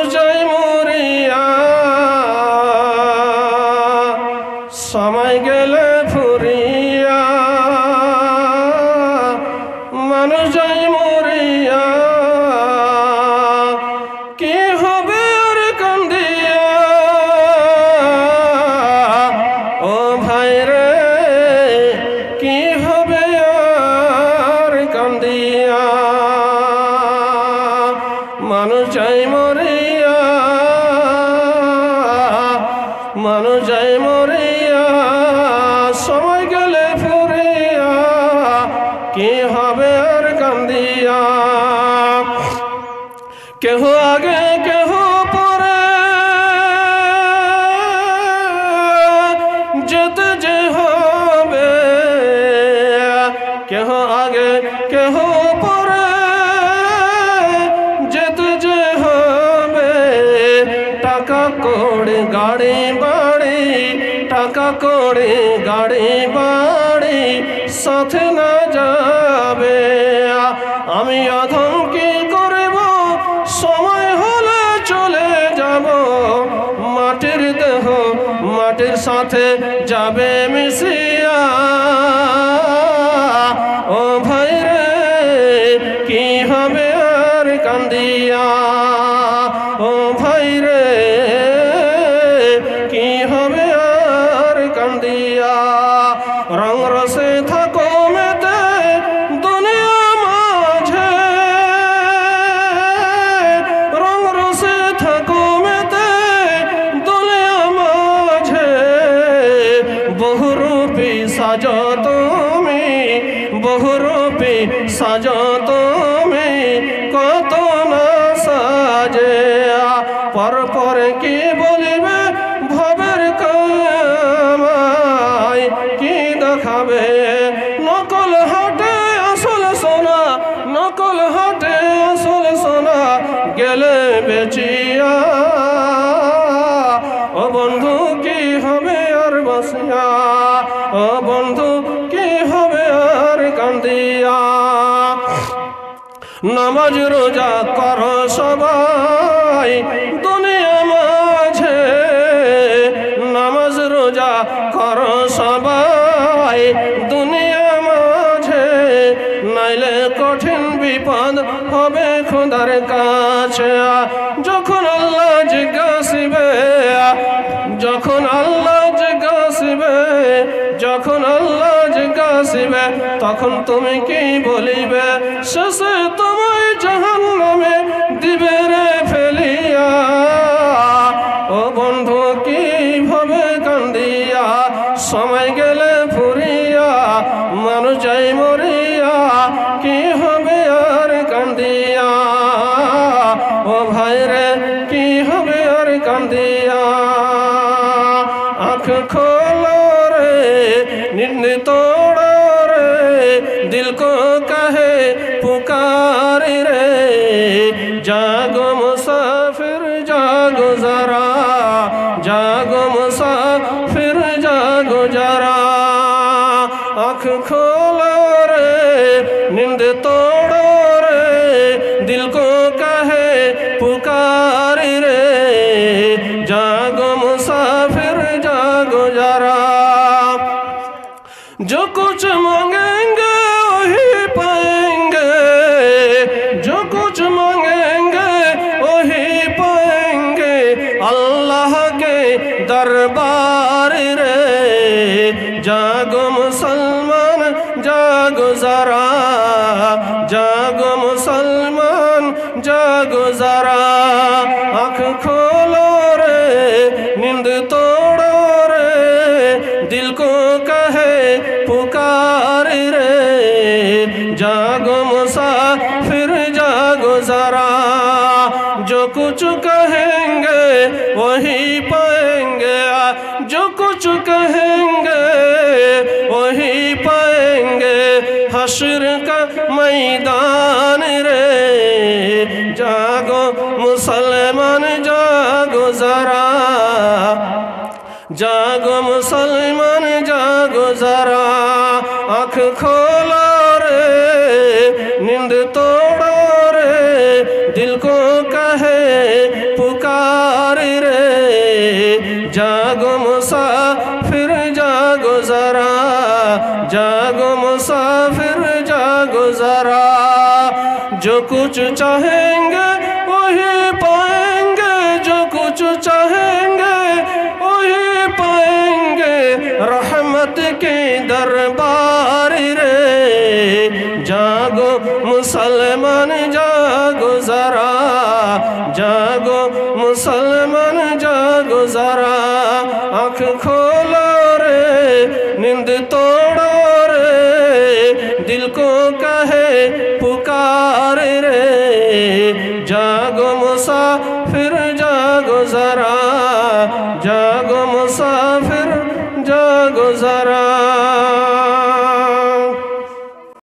মানুষ যায় মরিয়া সময় গেলে ফুরিয়া মানুষ যায় মরিয়া কি হবে আর কান্দিয়া ও ভাই রে কি হবে আর কান্দিয়া মানুষ যায় মরিয়া মানুষ যায় মরিয়া সময় গেলে ফুরিয়া কি হবে আর কান্দিয়া কেহ আগে কেহ পরে যেতে যে হবে কেহ আগে কেহ পরে যেতে যে হবে টাকা করে গাড়ি বাড়ি টাকা করে গাড়ি বাড়ি সাথে না যাবে আমি অধম কি করব সময় হলে চলে যাব মাটির দেহ মাটির সাথে যাবে মিশিয়া ও ভাই রে কি হবে আর কান্দিয়া ও ভাই রে কি হবে আর কান্দিয়া রং রসে থাকো মেতে দুনিয়া মাঝে রং রসে থাকো মেতে দুনিয়া মাঝে বহুরূপী সাজো তুমি বহুরূপী সাজো তুমি কত না সাজে পর পর কি বলিবে ভবের কামাই কি দেখাবে নকল হাটে আসল সোনা নকল হাটে আসল সোনা গেলে বেচিয়া ও বন্ধু কি হবে আর বসিয়া ও বন্ধু কি হবে আর কান্দিয়া নামাজ রোজা করো সবাই দুনিয়া মাঝে নামাজ রোজা করো সবাই দুনিয়া মাঝে নাইলে কঠিন বিপদ হবে খোদার কাছে যখন আল্লাহ জিজ্ঞাসিবে যখন আল্লাহ জিজ্ঞাসিবে যখন আল্লাহ জিজ্ঞাসিবে তখন তুমি কি বলিবে শেষে তোমায় জাহান্নামে দিবে রে ফেলিয়া ও বন্ধু কিভাবে কান্দিয়া সময় গেলে ফুরিয়া মানুষ যায় মরিয়া কি হবে আর কান্দিয়া ও ভাই রে কি হবে আর কান্দিয়া আঁখ খোলো রে নির্নি तोड़ो रे दिल को कहे पुकारी रे जागो मुसाफिर जागो जरा जागो मुसाफिर जागो जरा आँख खोलो रे नींद तोड़ो रे दिल को कहे पुकारी रे जागो मुसाफिर जागो जरा जो कुछ मांगेंगे वही पाएंगे जो कुछ मांगेंगे वही पाएंगे अल्लाह के दरबार रे जागो मुसलमान जागो जरा जागो मुसलमान जागो जरा आँख खोलो रे नींद तोड़ो रे दिल को कहे पुकार रे जागो मुसाफिर जागो जरा जो कुछ कहेंगे वही पाएंगे जो कुछ कहेंगे वही पाएंगे हश्र का मैदान रे जागो मुसलमान जागो जरा जागो मुसलमान जागो जरा आँख खोलो रे नींद तोड़ो रे दिल को कहे जो कुछ चाहेंगे वही पाएंगे, जो कुछ चाहेंगे वही पाएंगे। रहमत के दरबार रे, जागो मुसलमान जागो जरा, जागो मुसलमान जागो जरा। आँख खोलो रे नींद तोड़ो रे, दिल को कहे पुकार रे, जागो मुसा